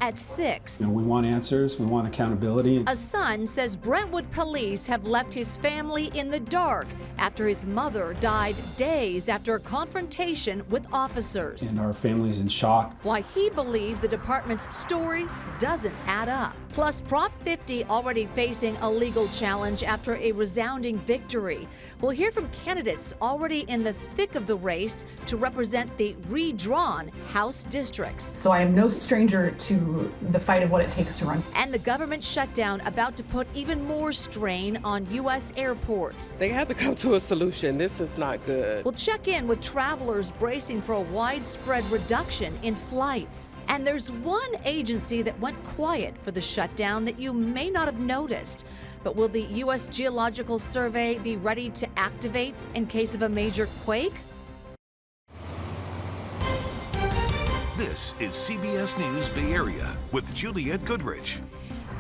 at 6. We want answers, we want accountability. A son says Brentwood police have left his family in the dark after his mother died days after a confrontation with officers. And our family's in shock. Why he believes the department's story doesn't add up. Plus, Prop 50 already facing a legal challenge after a resounding victory. We'll hear from candidates already in the thick of the race to represent the redrawn House districts. So I am no stranger to the fight of what it takes to run. And the government shutdown about to put even more strain on U.S. airports. They have to come to a solution. This is not good. We'll check in with travelers bracing for a widespread reduction in flights. And there's one agency that went quiet for the shutdown that you may not have noticed. But will the U.S. Geological Survey be ready to activate in case of a major quake? This is CBS News Bay Area with Juliette Goodrich.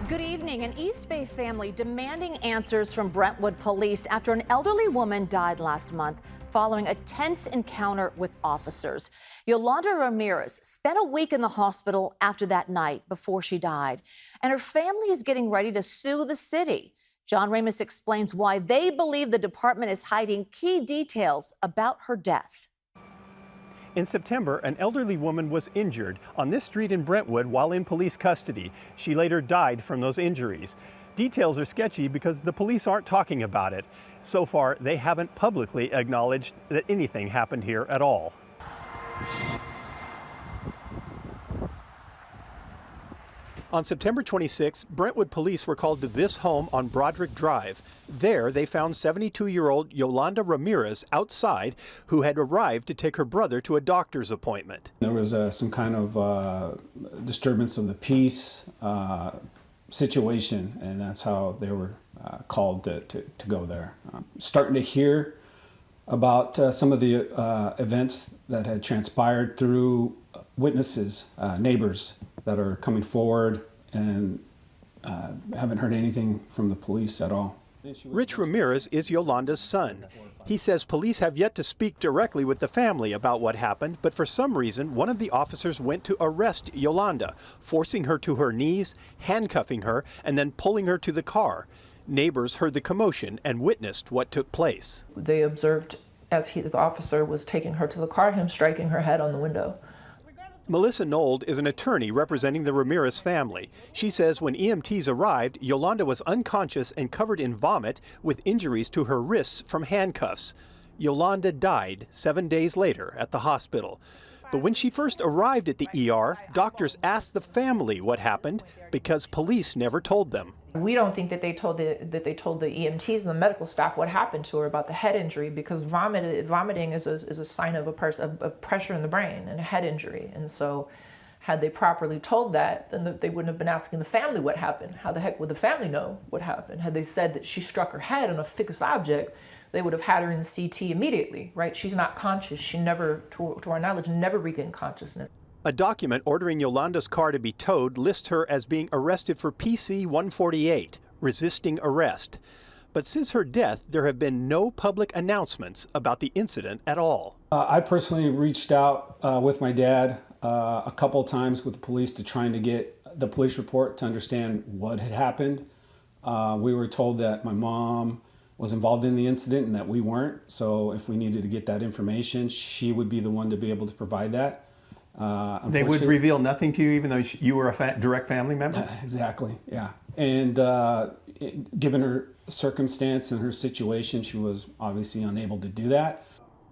Good evening. An East Bay family demanding answers from Brentwood police after an elderly woman died last month following a tense encounter with officers. Yolanda Ramirez spent a week in the hospital after that night before she died, and her family is getting ready to sue the city. John Ramus explains why they believe the department is hiding key details about her death. In September, an elderly woman was injured on this street in Brentwood while in police custody. She later died from those injuries. Details are sketchy because the police aren't talking about it. So far, they haven't publicly acknowledged that anything happened here at all. On September 26, Brentwood police were called to this home on Broderick Drive. There, they found 72-year-old Yolanda Ramirez outside, who had arrived to take her brother to a doctor's appointment. There was some kind of disturbance of the peace situation, and that's how they were called to go there. Starting to hear about some of the events that had transpired through witnesses, neighbors that are coming forward, and haven't heard anything from the police at all. Rich Ramirez is Yolanda's son. He says police have yet to speak directly with the family about what happened, but for some reason, one of the officers went to arrest Yolanda, forcing her to her knees, handcuffing her, and then pulling her to the car. Neighbors heard the commotion and witnessed what took place. They observed as the officer was taking her to the car, him striking her head on the window. Melissa Nold is an attorney representing the Ramirez family. She says when EMTs arrived, Yolanda was unconscious and covered in vomit with injuries to her wrists from handcuffs. Yolanda died 7 days later at the hospital. But when she first arrived at the ER, doctors asked the family what happened because police never told them. We don't think that they told the EMTs and the medical staff what happened to her about the head injury, because vomiting is a sign of of pressure in the brain and a head injury. And so had they properly told that, then they wouldn't have been asking the family what happened. How the heck would the family know what happened? Had they said that she struck her head on a fixed object, they would have had her in CT immediately, right? She's not conscious. She never, to our knowledge, never regained consciousness. A document ordering Yolanda's car to be towed lists her as being arrested for PC 148, resisting arrest. But since her death, there have been no public announcements about the incident at all. I personally reached out with my dad a couple times with the police to trying to get the police report to understand what had happened. We were told that my mom was involved in the incident and that we weren't. So if we needed to get that information, she would be the one to be able to provide that. They would reveal nothing to you even though you were a direct family member? Exactly, yeah. And given her circumstance and her situation, she was obviously unable to do that.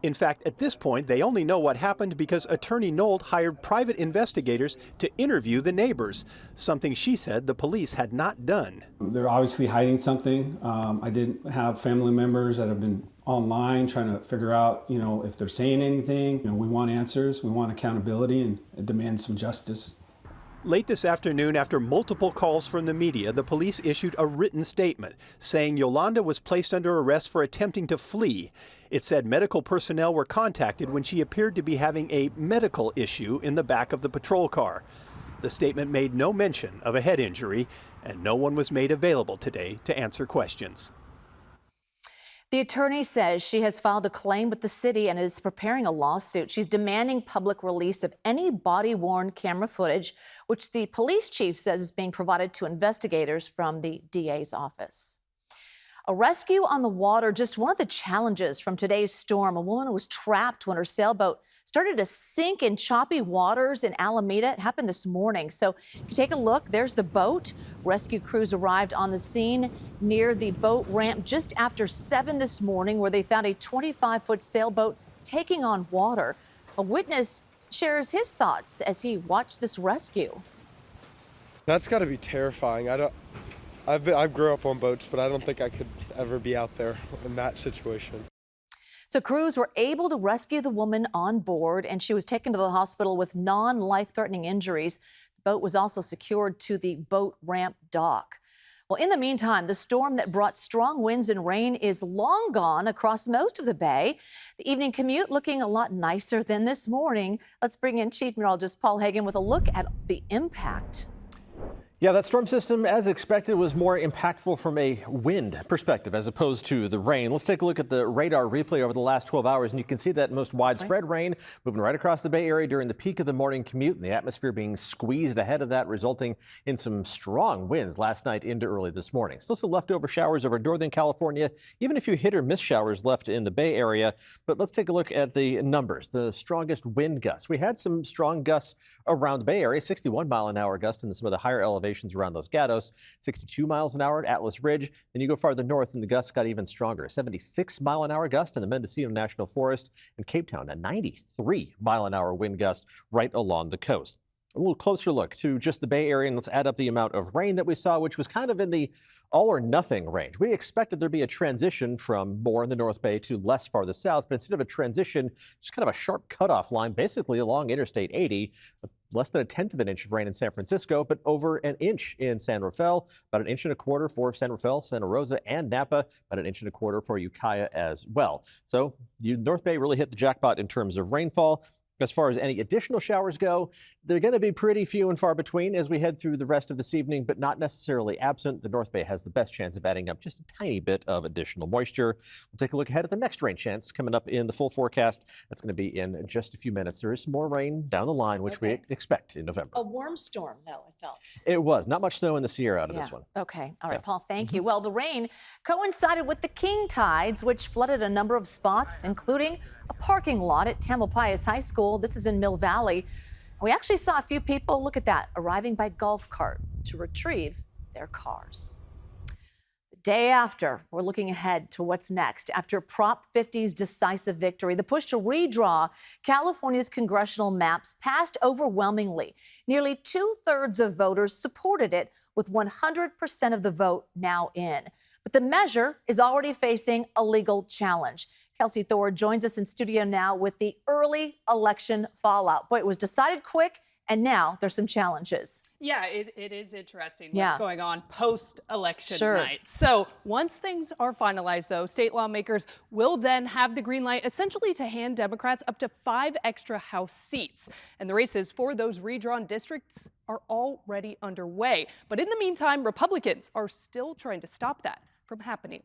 In fact, at this point, they only know what happened because Attorney Nold hired private investigators to interview the neighbors, something she said the police had not done. They're obviously hiding something. I didn't have family members that have been online trying to figure out, if they're saying anything. We want answers, we want accountability, and demand some justice. Late this afternoon, after multiple calls from the media, the police issued a written statement saying Yolanda was placed under arrest for attempting to flee. It said medical personnel were contacted when she appeared to be having a medical issue in the back of the patrol car. The statement made no mention of a head injury, and no one was made available today to answer questions. The attorney says she has filed a claim with the city and is preparing a lawsuit. She's demanding public release of any body-worn camera footage, which the police chief says is being provided to investigators from the DA's office. A rescue on the water, just one of the challenges from today's storm. A woman was trapped when her sailboat started to sink in choppy waters in Alameda. It happened this morning. So if you take a look, there's the boat. Rescue crews arrived on the scene near the boat ramp just after 7 this morning, where they found a 25-foot sailboat taking on water. A witness shares his thoughts as he watched this rescue. That's got to be terrifying. I grew up on boats, but I don't think I could ever be out there in that situation. So crews were able to rescue the woman on board, and she was taken to the hospital with non-life-threatening injuries. The boat was also secured to the boat ramp dock. Well, in the meantime, the storm that brought strong winds and rain is long gone across most of the bay. The evening commute looking a lot nicer than this morning. Let's bring in Chief Meteorologist Paul Hagan with a look at the impact. Yeah, that storm system, as expected, was more impactful from a wind perspective as opposed to the rain. Let's take a look at the radar replay over the last 12 hours, and you can see that most widespread rain moving right across the Bay Area during the peak of the morning commute, and the atmosphere being squeezed ahead of that, resulting in some strong winds last night into early this morning. Still some leftover showers over northern California, even a few hit or miss showers left in the Bay Area. But let's take a look at the numbers, the strongest wind gusts. We had some strong gusts around the Bay Area, 61-mile-an-hour gust in some of the higher elevations around Los Gatos, 62 miles an hour at Atlas Ridge. Then you go farther north and the gusts got even stronger. 76-mile-an-hour gust in the Mendocino National Forest and Cape Town, a 93-mile-an-hour wind gust right along the coast. A little closer look to just the Bay Area, and let's add up the amount of rain that we saw, which was kind of in the all or nothing range. We expected there'd be a transition from more in the North Bay to less farther south, but instead of a transition, just kind of a sharp cutoff line, basically along Interstate 80. Less than 1/10 of an inch of rain in San Francisco, but over an inch in San Rafael, about 1.25 inches for San Rafael, Santa Rosa, and Napa, about 1.25 inches for Ukiah as well. So the North Bay really hit the jackpot in terms of rainfall. As far as any additional showers go, they're going to be pretty few and far between as we head through the rest of this evening, but not necessarily absent. The North Bay has the best chance of adding up just a tiny bit of additional moisture. We'll take a look ahead at the next rain chance coming up in the full forecast. That's going to be in just a few minutes. There is some more rain down the line, which we expect in November. A warm storm, though, it felt. It was. Not much snow in the Sierra out of this one. Okay. All right, Paul, thank you. Well, the rain coincided with the king tides, which flooded a number of spots, including a parking lot at Tamalpais High School. This is in Mill Valley. We actually saw a few people, look at that, arriving by golf cart to retrieve their cars. The day after, we're looking ahead to what's next. After Prop 50's decisive victory, the push to redraw California's congressional maps passed overwhelmingly. Nearly 2/3 of voters supported it, with 100% of the vote now in. But the measure is already facing a legal challenge. Kelsey Thor joins us in studio now with the early election fallout. Boy, it was decided quick, and now there's some challenges. Yeah, it is interesting what's going on post-election night. So once things are finalized, though, state lawmakers will then have the green light essentially to hand Democrats up to 5 extra House seats. And the races for those redrawn districts are already underway. But in the meantime, Republicans are still trying to stop that from happening.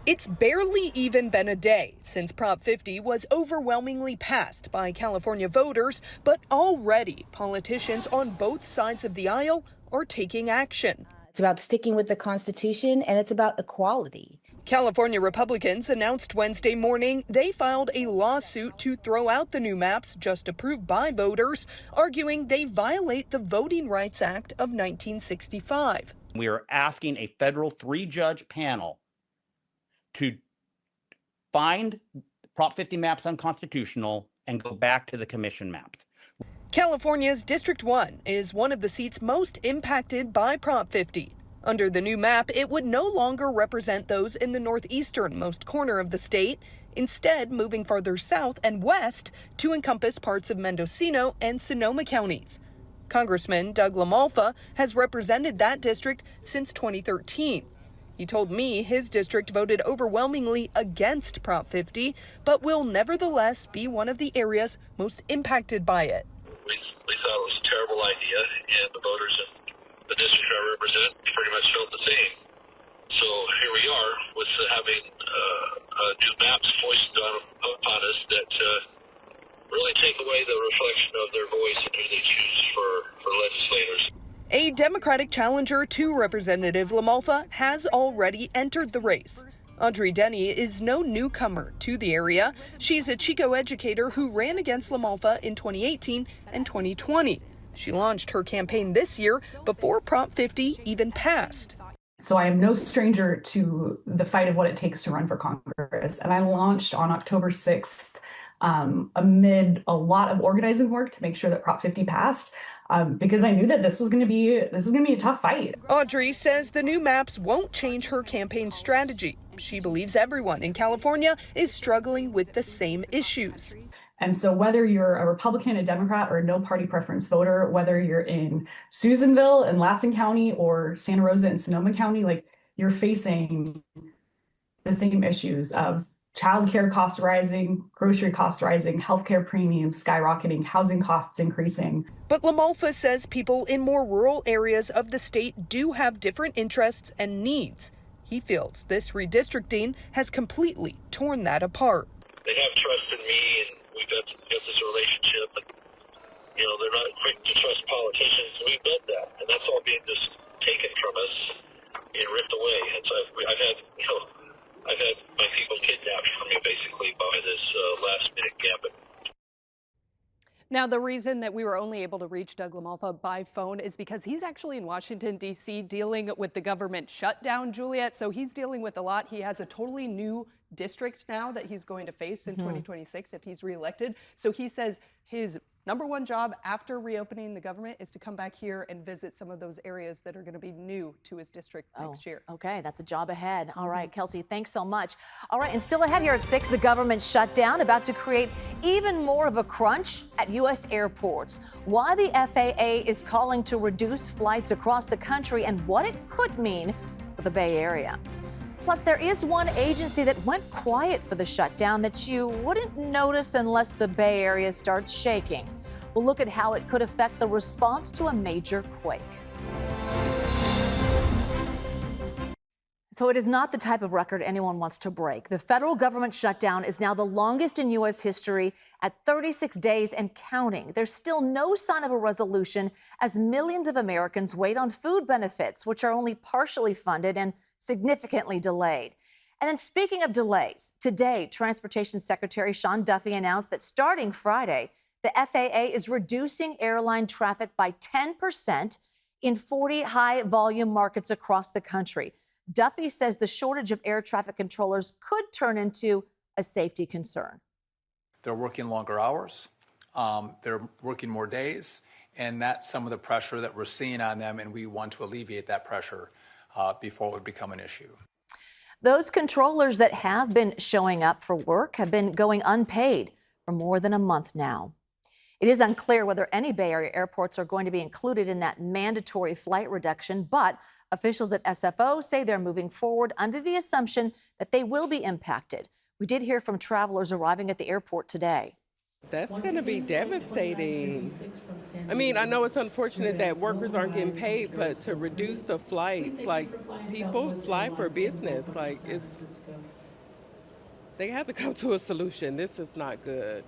It's barely even been a day since Prop 50 was overwhelmingly passed by California voters, but already politicians on both sides of the aisle are taking action. It's about sticking with the Constitution, and it's about equality. California Republicans announced Wednesday morning they filed a lawsuit to throw out the new maps just approved by voters, arguing they violate the Voting Rights Act of 1965. We are asking a federal 3-judge panel to find Prop 50 maps unconstitutional and go back to the commission maps. California's District 1 is one of the seats most impacted by Prop 50. Under the new map, it would no longer represent those in the northeasternmost corner of the state, instead moving farther south and west to encompass parts of Mendocino and Sonoma counties. Congressman Doug LaMalfa has represented that district since 2013. He told me his district voted overwhelmingly against Prop 50, but will nevertheless be one of the areas most impacted by it. We thought it was a terrible idea, and the voters in the district I represent pretty much felt the same. So here we are with having new maps foisted upon us that really take away the reflection of their voice and who they choose for legislators. A Democratic challenger to Representative LaMalfa has already entered the race. Audrey Denny is no newcomer to the area. She's a Chico educator who ran against LaMalfa in 2018 and 2020. She launched her campaign this year before Prop 50 even passed. So I am no stranger to the fight of what it takes to run for Congress. And I launched on October 6th amid a lot of organizing work to make sure that Prop 50 passed. Because I knew that this was going to be a tough fight. Audrey says the new maps won't change her campaign strategy. She believes everyone in California is struggling with the same issues. And so whether you're a Republican, a Democrat, or a no party preference voter, whether you're in Susanville and Lassen County or Santa Rosa and Sonoma County, like you're facing the same issues of childcare costs rising, grocery costs rising, healthcare premiums skyrocketing, housing costs increasing. But LaMalfa says people in more rural areas of the state do have different interests and needs. He feels this redistricting has completely torn that apart. They have trust in me, and we've got this relationship. And, they're not quick to trust politicians. We've done that, and that's all being just taken from us and ripped away. And so I've had my people kidnapped from me basically by this last-minute gambit. Now, the reason that we were only able to reach Doug LaMalfa by phone is because he's actually in Washington, D.C. dealing with the government shutdown, Juliet. So he's dealing with a lot. He has a totally new district now that he's going to face in 2026 if he's reelected. So he says his number one job after reopening the government is to come back here and visit some of those areas that are going to be new to his district next year. Okay, that's a job ahead. All right, Kelsey, thanks so much. All right, and still ahead here at 6, the government shutdown about to create even more of a crunch at U.S. airports. Why the FAA is calling to reduce flights across the country and what it could mean for the Bay Area. Plus, there is one agency that went quiet for the shutdown that you wouldn't notice unless the Bay Area starts shaking. We'll look at how it could affect the response to a major quake. So it is not the type of record anyone wants to break. The federal government shutdown is now the longest in U.S. history at 36 days and counting. There's still no sign of a resolution as millions of Americans wait on food benefits, which are only partially funded and significantly delayed. And then speaking of delays, today, Transportation Secretary Sean Duffy announced that starting Friday, the FAA is reducing airline traffic by 10% in 40 high-volume markets across the country. Duffy says the shortage of air traffic controllers could turn into a safety concern. They're working longer hours, they're working more days, and that's some of the pressure that we're seeing on them, and we want to alleviate that pressure before it would become an issue. Those controllers that have been showing up for work have been going unpaid for more than a month now. It is unclear whether any Bay Area airports are going to be included in that mandatory flight reduction, but officials at SFO say they're moving forward under the assumption that they will be impacted. We did hear from travelers arriving at the airport today. That's going to be devastating. I mean, I know it's unfortunate that workers aren't getting paid, but to reduce the flights, like people fly for business, like they have to come to a solution. This is not good.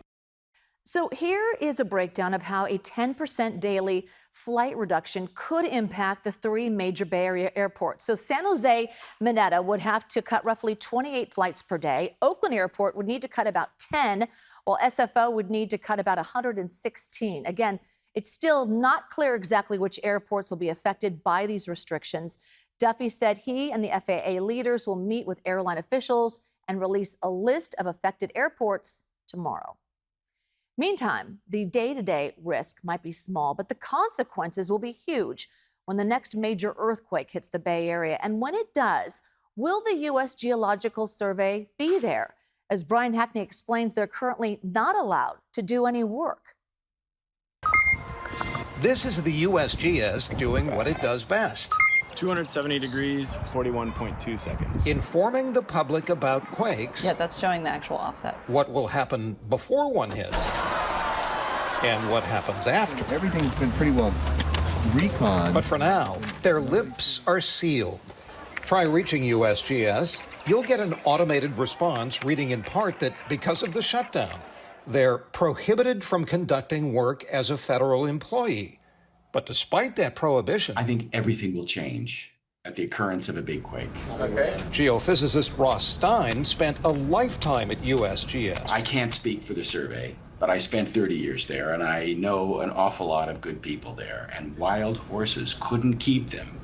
So here is a breakdown of how a 10% daily flight reduction could impact the 3 major Bay Area airports. So San Jose Mineta would have to cut roughly 28 flights per day. Oakland Airport would need to cut about 10, while SFO would need to cut about 116. Again, it's still not clear exactly which airports will be affected by these restrictions. Duffy said he and the FAA leaders will meet with airline officials and release a list of affected airports tomorrow. Meantime, the day-to-day risk might be small, but the consequences will be huge when the next major earthquake hits the Bay Area. And when it does, will the U.S. Geological Survey be there? As Brian Hackney explains, they're currently not allowed to do any work. This is the USGS doing what it does best. 270 degrees, 41.2 seconds. Informing the public about quakes. Yeah, that's showing the actual offset. What will happen before one hits and what happens after. Everything's been pretty well recon. But for now, Their lips are sealed. Try reaching USGS. You'll get an automated response reading in part that because of the shutdown, they're prohibited from conducting work as a federal employee. But despite that prohibition, I think everything will change at the occurrence of a big quake. Okay. Geophysicist Ross Stein spent a lifetime at USGS. I can't speak for the survey, but I spent 30 years there, and I know an awful lot of good people there, and wild horses couldn't keep them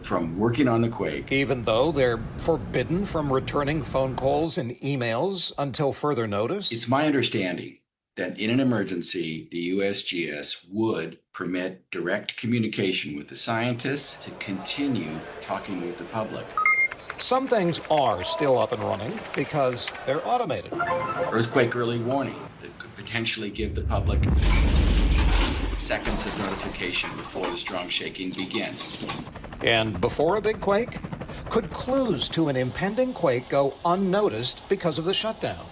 from working on the quake. Even though they're forbidden from returning phone calls and emails until further notice? It's my understanding that in an emergency, the USGS would permit direct communication with the scientists to continue talking with the public. Some things are still up and running because they're automated. Earthquake early warning that could potentially give the public seconds of notification before the strong shaking begins. And before a big quake, could clues to an impending quake go unnoticed because of the shutdown?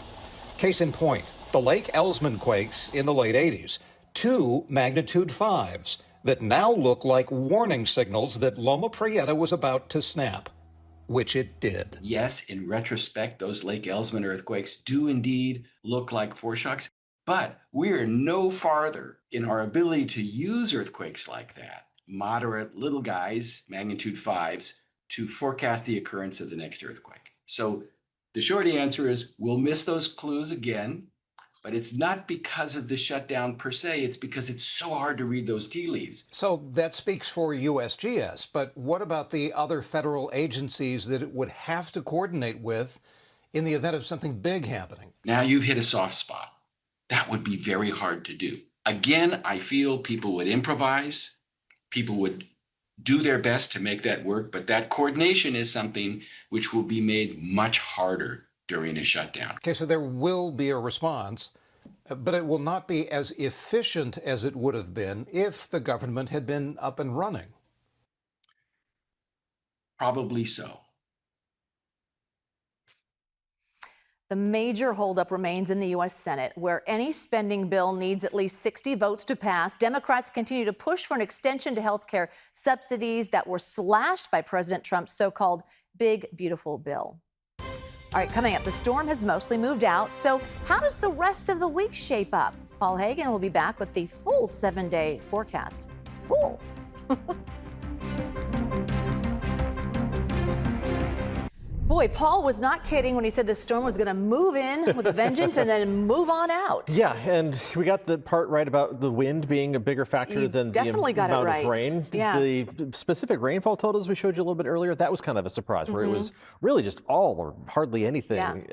Case in point, the Lake Elsman quakes in the late 80s, 2 magnitude 5s that now look like warning signals that Loma Prieta was about to snap, which it did. Yes, in retrospect, those Lake Elsman earthquakes do indeed look like foreshocks, but we're no farther in our ability to use earthquakes like that, moderate little guys, magnitude 5s, to forecast the occurrence of the next earthquake. So the short answer is we'll miss those clues again, but it's not because of the shutdown per se, it's because it's so hard to read those tea leaves. So that speaks for USGS, but what about the other federal agencies that it would have to coordinate with in the event of something big happening? Now you've hit a soft spot. That would be very hard to do. Again, I feel people would improvise, people would do their best to make that work, but that coordination is something which will be made much harder during a shutdown. Okay, so there will be a response, but it will not be as efficient as it would have been if the government had been up and running. Probably so. The major holdup remains in the U.S. Senate, where any spending bill needs at least 60 votes to pass. Democrats continue to push for an extension to health care subsidies that were slashed by President Trump's so-called Big Beautiful Bill. All right, coming up, the storm has mostly moved out. So how does the rest of the week shape up? Paul Hagan will be back with the full 7-day forecast. Full. Boy, Paul was not kidding when he said the storm was going to move in with a vengeance and then move on out. Yeah, and we got the part right about the wind being a bigger factor than the amount of rain. Yeah. The specific rainfall totals we showed you a little bit earlier, that was kind of a surprise, where it was really just all or hardly anything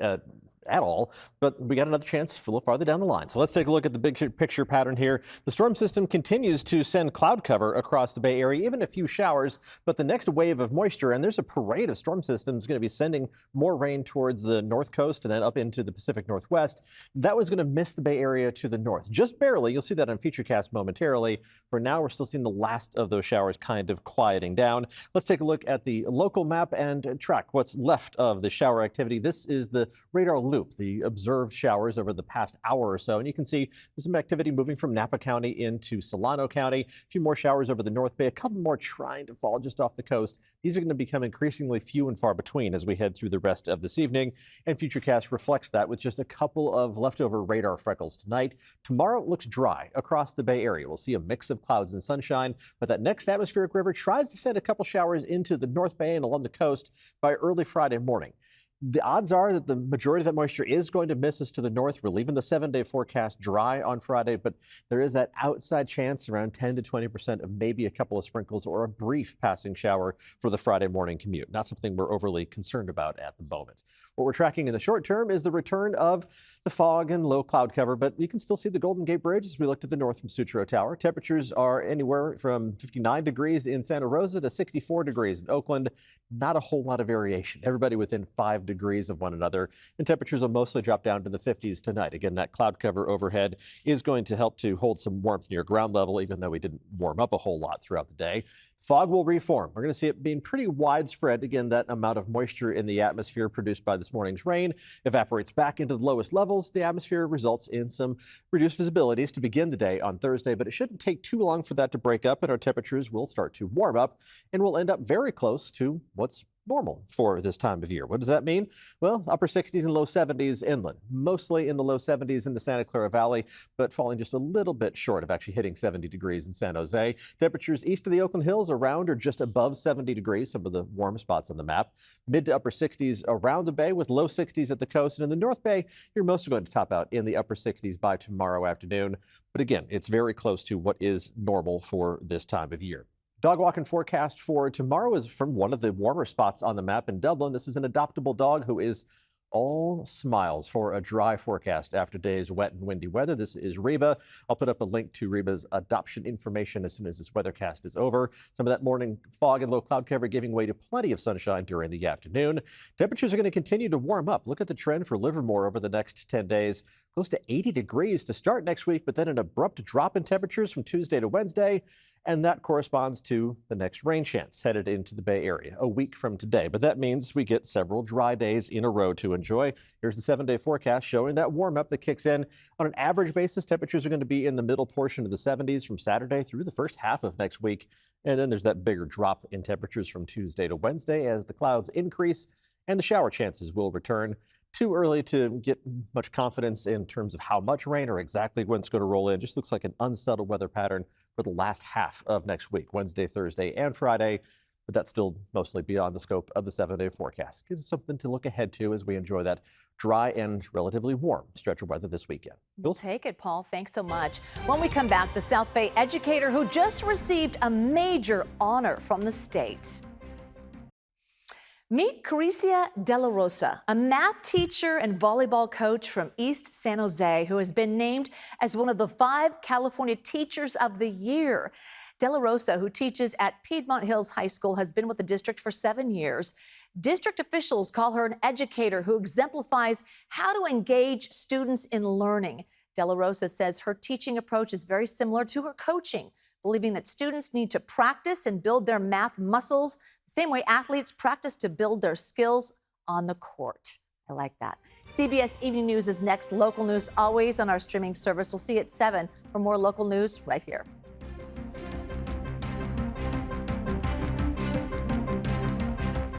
at all, but we got another chance a little farther down the line. So let's take a look at the big picture pattern here. The storm system continues to send cloud cover across the Bay Area, even a few showers, but the next wave of moisture, and there's a parade of storm systems going to be sending more rain towards the north coast and then up into the Pacific Northwest. That was going to miss the Bay Area to the north, just barely. You'll see that on Futurecast momentarily. For now, we're still seeing the last of those showers kind of quieting down. Let's take a look at the local map and track what's left of the shower activity. This is the radar loop, the observed showers over the past hour or so. And you can see there's some activity moving from Napa County into Solano County. A few more showers over the North Bay, a couple more trying to fall just off the coast. These are going to become increasingly few and far between as we head through the rest of this evening. And Futurecast reflects that with just a couple of leftover radar freckles tonight. Tomorrow it looks dry across the Bay Area. We'll see a mix of clouds and sunshine, but that next atmospheric river tries to send a couple showers into the North Bay and along the coast by early Friday morning. The odds are that the majority of that moisture is going to miss us to the north. We're leaving the 7-day forecast dry on Friday, but there is that outside chance around 10 to 20% of maybe a couple of sprinkles or a brief passing shower for the Friday morning commute. Not something we're overly concerned about at the moment. What we're tracking in the short term is the return of the fog and low cloud cover, but you can still see the Golden Gate Bridge as we look to the north from Sutro Tower. Temperatures are anywhere from 59 degrees in Santa Rosa to 64 degrees in Oakland. Not a whole lot of variation. Everybody within 5 degrees of one another, and temperatures will mostly drop down to the 50s tonight. Again, that cloud cover overhead is going to help to hold some warmth near ground level, even though we didn't warm up a whole lot throughout the day. Fog will reform. We're going to see it being pretty widespread. Again, that amount of moisture in the atmosphere produced by this morning's rain evaporates back into the lowest levels. The atmosphere results in some reduced visibilities to begin the day on Thursday, but it shouldn't take too long for that to break up, and our temperatures will start to warm up, and we'll end up very close to what's normal for this time of year. What does that mean? Well, upper 60s and low 70s inland, mostly in the low 70s in the Santa Clara Valley, but falling just a little bit short of actually hitting 70 degrees in San Jose. Temperatures east of the Oakland Hills around or just above 70 degrees, some of the warm spots on the map. Mid to upper 60s around the bay with low 60s at the coast. And in the North Bay, you're mostly going to top out in the upper 60s by tomorrow afternoon. But again, it's very close to what is normal for this time of year. Dog walking forecast for tomorrow is from one of the warmer spots on the map in Dublin. This is an adoptable dog who is all smiles for a dry forecast after days wet and windy weather. This is Reba. I'll put up a link to Reba's adoption information as soon as this weathercast is over. Some of that morning fog and low cloud cover giving way to plenty of sunshine during the afternoon. Temperatures are going to continue to warm up. Look at the trend for Livermore over the next 10 days. Close to 80 degrees to start next week, but then an abrupt drop in temperatures from Tuesday to Wednesday. And that corresponds to the next rain chance headed into the Bay Area a week from today. But that means we get several dry days in a row to enjoy. Here's the 7-day forecast showing that warm up that kicks in. On an average basis, temperatures are going to be in the middle portion of the 70s from Saturday through the first half of next week. And then there's that bigger drop in temperatures from Tuesday to Wednesday as the clouds increase and the shower chances will return. Too early to get much confidence in terms of how much rain or exactly when it's going to roll in. Just looks like an unsettled weather pattern for the last half of next week, Wednesday, Thursday, and Friday. But that's still mostly beyond the scope of the 7-day forecast. Gives us something to look ahead to as we enjoy that dry and relatively warm stretch of weather this weekend. We'll take it, Paul. Thanks so much. When we come back, the South Bay educator who just received a major honor from the state. Meet Caricia De La Rosa, a math teacher and volleyball coach from East San Jose who has been named as one of the 5 California Teachers of the Year. De La Rosa, who teaches at Piedmont Hills High School, has been with the district for 7 years. District officials call her an educator who exemplifies how to engage students in learning. De La Rosa says her teaching approach is very similar to her coaching, believing that students need to practice and build their math muscles the same way athletes practice to build their skills on the court. I like that. CBS Evening News is next. Local news always on our streaming service. We'll see you at 7 for more local news right here.